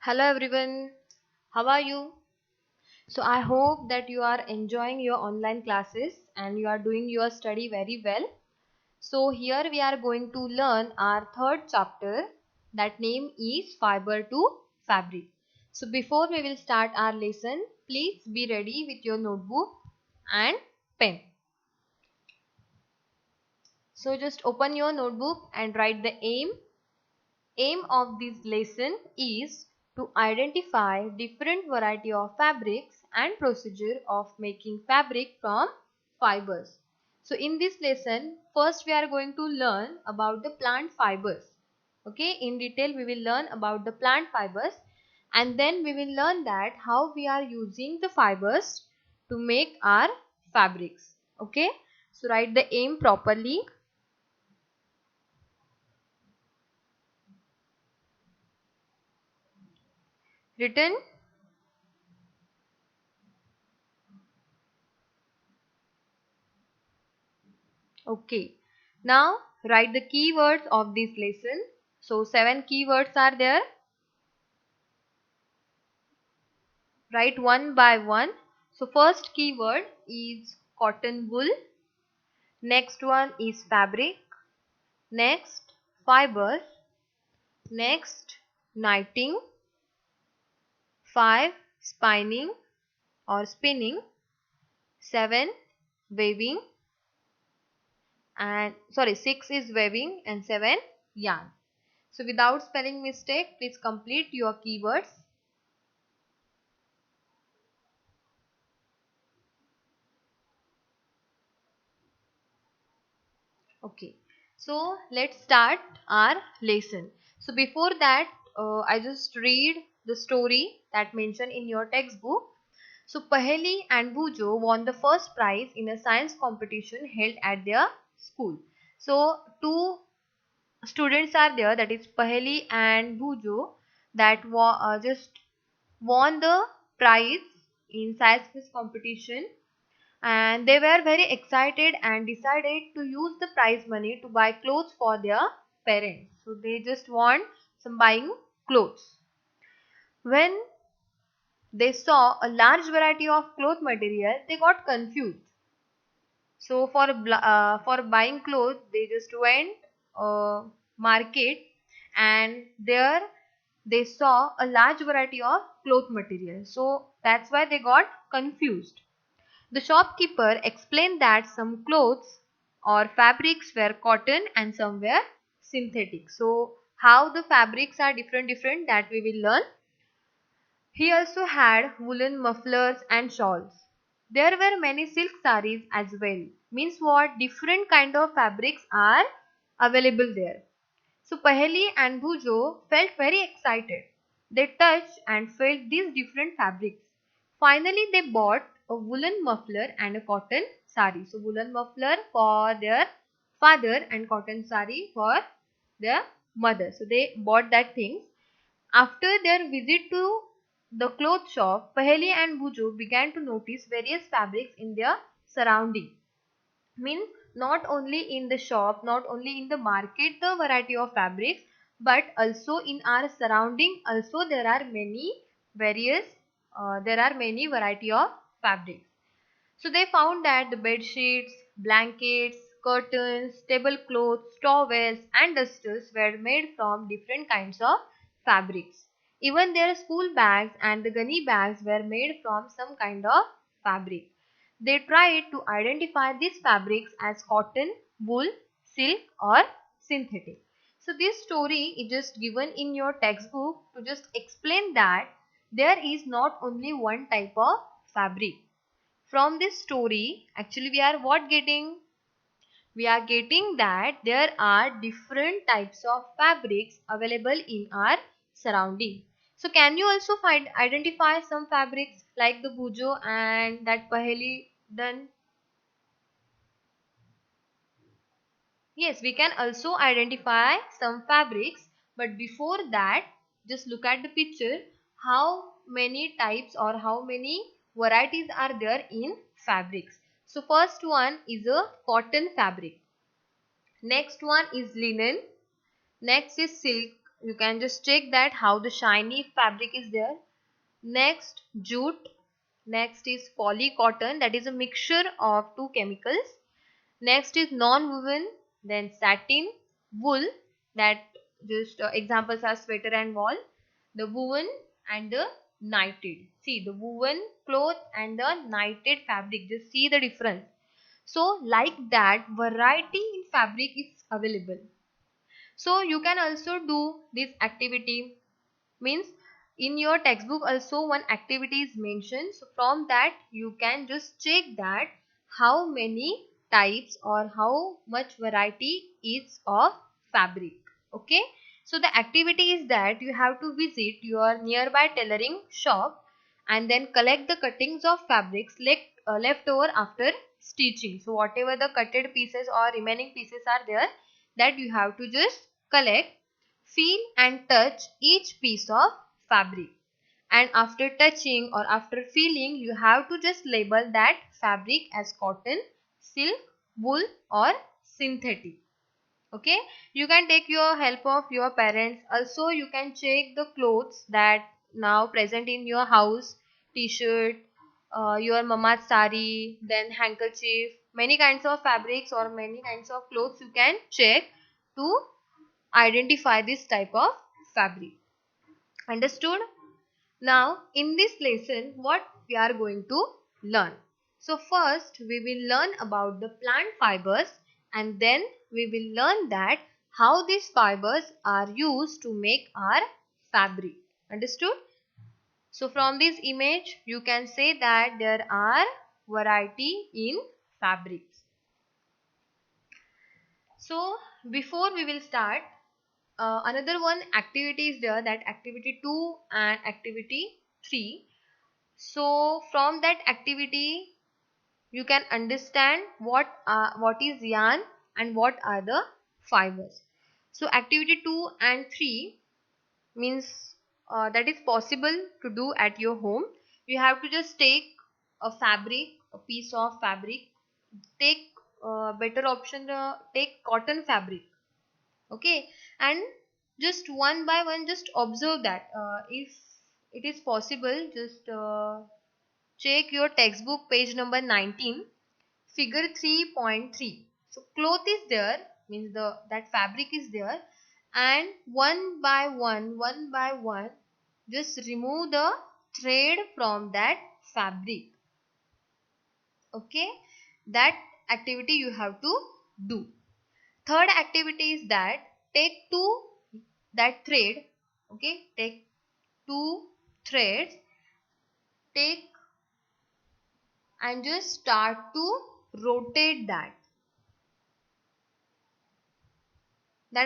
Hello everyone, how are you? So I hope that you are enjoying your online classes and you are doing your study very well. So here we are going to learn our third chapter, that name is fiber to fabric. So before we will start our lesson, please be ready with your notebook and pen. So just open your notebook and write the aim of this lesson is to identify different variety of fabrics and procedure of making fabric from fibers. So in this lesson, first we are going to learn about the plant fibers. Okay, in detail we will learn about the plant fibers, and then we will learn that how we are using the fibers to make our fabrics. Okay, so write the aim properly. Written. Okay. Now write the keywords of this lesson. So 7 keywords are there. Write one by one. So first keyword is cotton wool. Next one is fabric. Next fibers. Next knitting. 5 spinning or spinning. 7 weaving, and 6 is weaving and 7 yarn. So without spelling mistake, please complete your keywords. Okay, so let's start our lesson. So before that, I just read the story that mentioned in your textbook. So Paheli and Bujo won the first prize in a science competition held at their school. So two students are there, that is Paheli and Bujo, that just won the prize in science quiz competition, and they were very excited and decided to use the prize money to buy clothes for their parents. So they just want some buying clothes. When they saw a large variety of cloth material, they got confused. So for buying clothes, they just went market, and there they saw a large variety of cloth material. So that's why they got confused. The shopkeeper explained that some clothes or fabrics were cotton and some were synthetic. So how the fabrics are different that we will learn. He also had woolen mufflers and shawls. There were many silk saris as well. Means what? Different kind of fabrics are available there. So Paheli and Bhujo felt very excited. They touched and felt these different fabrics. Finally, they bought a woolen muffler and a cotton sari. So woolen muffler for their father and cotton sari for their mother. So they bought that things. After their visit to the cloth shop, Paheli and Bhujo began to notice various fabrics in their surrounding. Means not only in the shop, not only in the market the variety of fabrics, but also in our surrounding also there are many various there are many variety of fabrics. So they found that the bed sheets, blankets, curtains, tablecloths, towels and dusters were made from different kinds of fabrics. Even their school bags and the gunny bags were made from some kind of fabric. They tried to identify these fabrics as cotton, wool, silk or synthetic. So this story is just given in your textbook to just explain that there is not only one type of fabric. From this story, actually we are what getting? We are getting that there are different types of fabrics available in our surrounding. So can you also identify some fabrics like the Bujo and that Paheli done? Yes, we can also identify some fabrics, but before that, just look at the picture. How many types or how many varieties are there in fabrics? So first one is a cotton fabric. Next one is linen. Next is silk. you can just check that how the shiny fabric is there. Next, jute. Next is poly cotton, that is a mixture of two chemicals. Next is non-woven, then satin, wool, that just examples are sweater and wool, the woven and the knitted. See the woven cloth and the knitted fabric, just see the difference. So like that, variety in fabric is available. So you can also do this activity, means in your textbook also one activity is mentioned, so from that you can just check that how many types or how much variety is of fabric. Okay, so the activity is that you have to visit your nearby tailoring shop and then collect the cuttings of fabrics left over after stitching. So whatever the cutted pieces or remaining pieces are there, that you have to just collect, feel and touch each piece of fabric, and after touching or after feeling you have to just label that fabric as cotton, silk, wool or synthetic. Okay, you can take your help of your parents. Also you can check the clothes that now present in your house, t-shirt, your mama's sari, then handkerchief, many kinds of fabrics or many kinds of clothes you can check to identify this type of fabric. Understood? Now in this lesson what we are going to learn. So first we will learn about the plant fibers, and then we will learn that how these fibers are used to make our fabric. Understood? So from this image you can say that there are variety in fabrics. So before we will start, another one activity is there, that activity 2 and activity 3. So from that activity you can understand what is yarn and what are the fibers. So activity 2 and 3 means that is possible to do at your home. You have to just take a fabric, a piece of fabric, take better option, take cotton fabric. Okay, and just one by one just observe that, if it is possible, just check your textbook page number 19, figure 3.3. So cloth is there, means the that fabric is there, and one by one just remove the thread from that fabric. Okay, that activity you have to do. Third activity is that take that thread. Okay, take two threads, take and just start to rotate that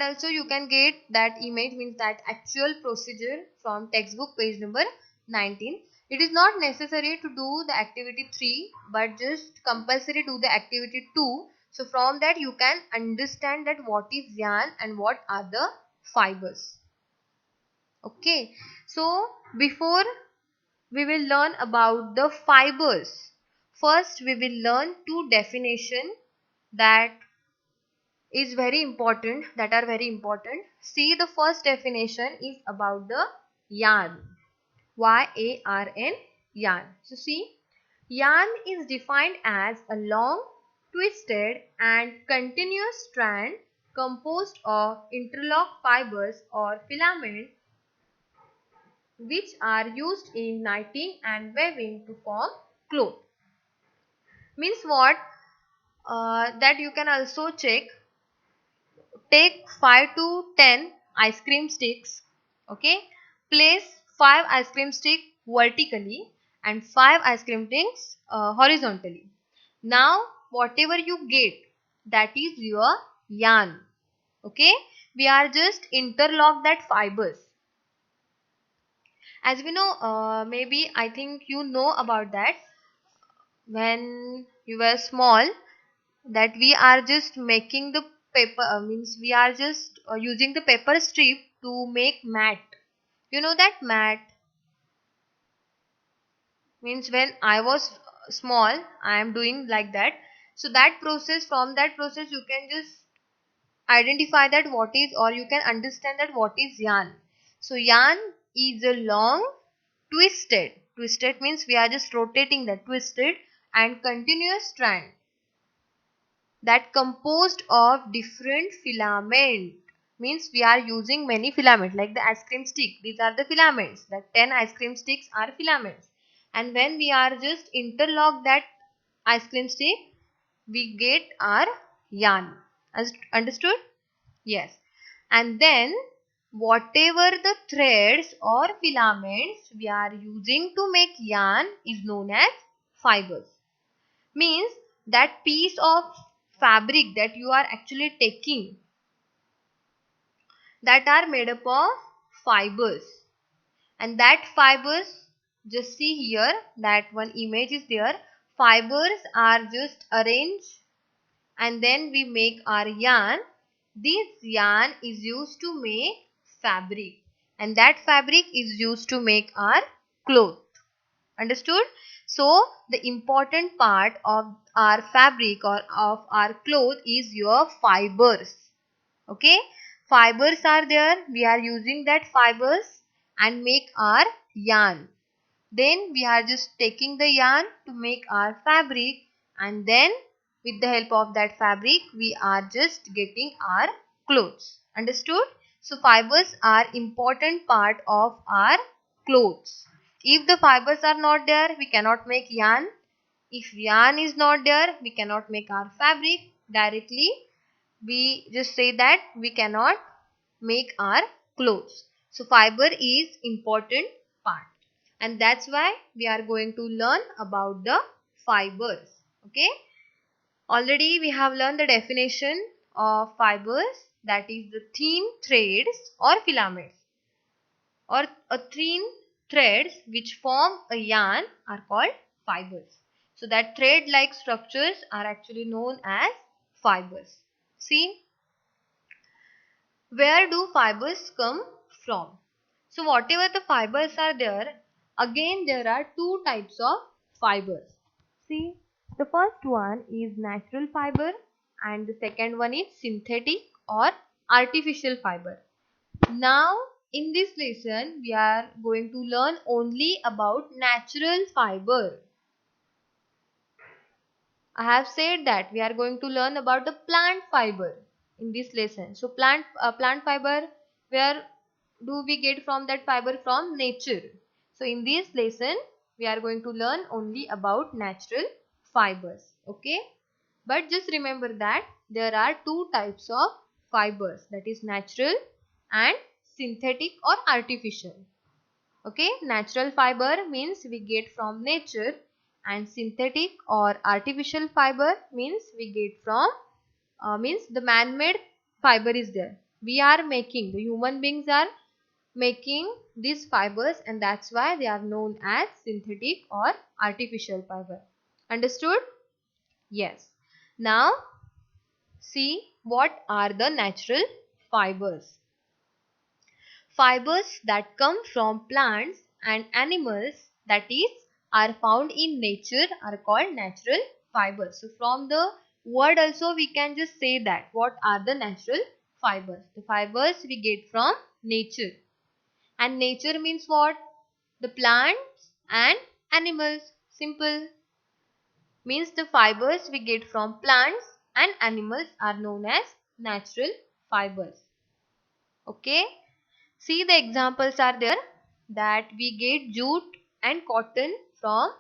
also you can get that image, means that actual procedure from textbook page number 19. It is not necessary to do the activity 3 but just compulsory do the activity 2. So from that you can understand that what is yarn and what are the fibers. Okay, so before we will learn about the fibers, first we will learn two definition that is very important, that are very important. See, the first definition is about the yarn. Y-A-R-N, yarn. So see, yarn is defined as a long, twisted and continuous strand composed of interlocked fibers or filament which are used in knitting and weaving to form cloth. Means what? That you can also check. Take 5 to 10 ice cream sticks. Okay, place 5 ice cream sticks vertically and 5 ice cream sticks horizontally. Now whatever you get, that is your yarn. Okay, we are just interlock that fibers. As we know, maybe I think you know about that, when you were small, that we are just making the paper, means we are just using the paper strip to make mat. You know that mat, means when I was small I am doing like that. So that process, from that process you can just identify that what is, or you can understand that what is yarn. So yarn is a long twisted means we are just rotating the twisted and continuous strand that composed of different filament, means we are using many filament like the ice cream stick. These are the filaments. The 10 ice cream sticks are filaments, and when we are just interlock that ice cream stick, we get our yarn. Understood? Yes. And then whatever the threads or filaments we are using to make yarn is known as fibers. Means that piece of fabric that you are actually taking, that are made up of fibers, and that fibers, just see here, that one image is there. Fibers are just arranged and then we make our yarn. This yarn is used to make fabric, and that fabric is used to make our cloth. Understood? So the important part of our fabric or of our cloth is your fibers. Okay, fibers are there, we are using that fibers and make our yarn. Then we are just taking the yarn to make our fabric, and then with the help of that fabric we are just getting our clothes. Understood? So fibers are important part of our clothes. If the fibers are not there, we cannot make yarn. If yarn is not there, we cannot make our fabric. Directly we just say that we cannot make our clothes. So fiber is important part, and that's why we are going to learn about the fibers. Okay, already we have learned the definition of fibers, that is the thin threads or filaments or a thin threads which form a yarn are called fibers. So that thread like structures are actually known as fibers. See, where do fibers come from? So whatever the fibers are there, again there are two types of fibers. See, the first one is natural fiber and the second one is synthetic or artificial fiber. Now in this lesson we are going to learn only about natural fiber. I have said that we are going to learn about the plant fiber in this lesson. So plant fiber, where do we get from that fiber? From nature. So in this lesson we are going to learn only about natural fibers. Okay, but just remember that there are two types of fibers, that is natural and synthetic or artificial. Okay, natural fiber means we get from nature, and synthetic or artificial fiber means we get from means the man-made fiber is there. We are making, the human beings are making these fibers, and that's why they are known as synthetic or artificial fiber. Understood? Yes. Now see what are the natural fibers. Fibers that come from plants and animals, that is, are found in nature, are called natural fibers. So from the word also we can just say that what are the natural fibers. The fibers we get from nature, and nature means what? The plants and animals. Simple. Means the fibers we get from plants and animals are known as natural fibers. Okay. See, the examples are there, that we get jute and cotton from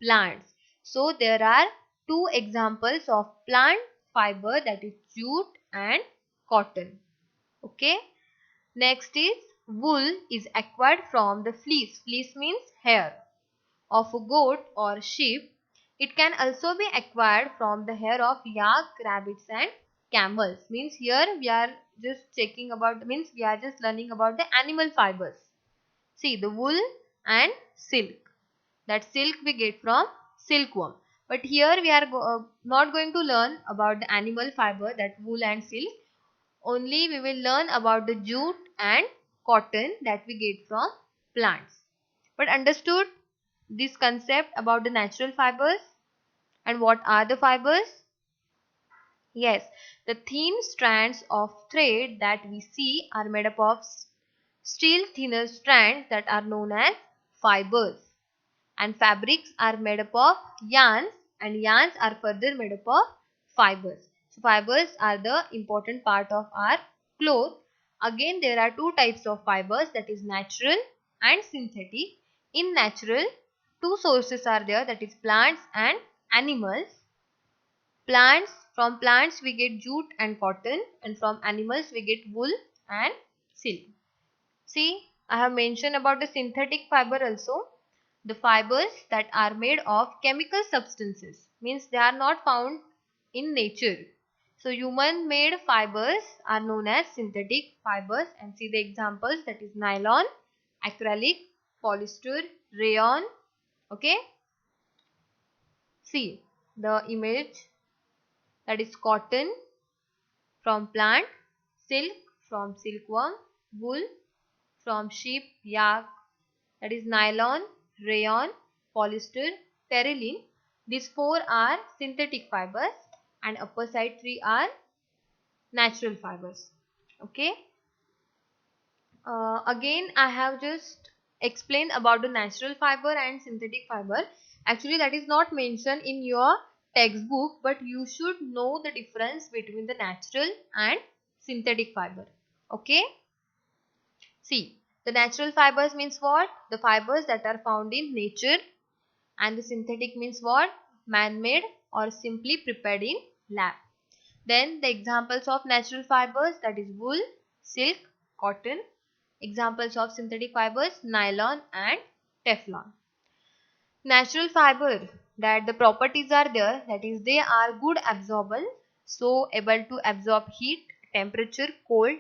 plants. So there are two examples of plant fiber, that is jute and cotton. Okay. Next is wool is acquired from the fleece. Fleece means hair of a goat or sheep. It can also be acquired from the hair of yak, rabbits and camels. Means here we are just checking about, means we are just learning about the animal fibers. See, the wool and silk. That silk we get from silkworm. But here we are not going to learn about the animal fiber, that wool and silk. Only we will learn about the jute and cotton that we get from plants. But understood this concept about the natural fibers and what are the fibers? Yes, the thin strands of thread that we see are made up of still thinner strands that are known as fibers. And fabrics are made up of yarns, and yarns are further made up of fibers. So fibers are the important part of our cloth. Again, there are two types of fibers, that is natural and synthetic. In natural, two sources are there, that is plants and animals. From plants we get jute and cotton, and from animals we get wool and silk. See, I have mentioned about the synthetic fiber also. The fibers that are made of chemical substances, means they are not found in nature. So human made fibers are known as synthetic fibers, and see the examples, that is nylon, acrylic, polyester, rayon. Okay. See the image, that is cotton from plant, silk from silkworm, wool from sheep, yak, that is nylon, rayon, polyester, terylene. These four are synthetic fibers, and upper side three are natural fibers. Okay. Again, I have just explained about the natural fiber and synthetic fiber. Actually, that is not mentioned in your textbook, but you should know the difference between the natural and synthetic fiber. Okay. See, the natural fibers means what? The fibers that are found in nature, and the synthetic means what? Man-made or simply prepared in lab. Then the examples of natural fibers, that is wool, silk, cotton. Examples of synthetic fibers, nylon and Teflon. Natural fiber, that the properties are there, that is they are good absorbable, so able to absorb heat, temperature, cold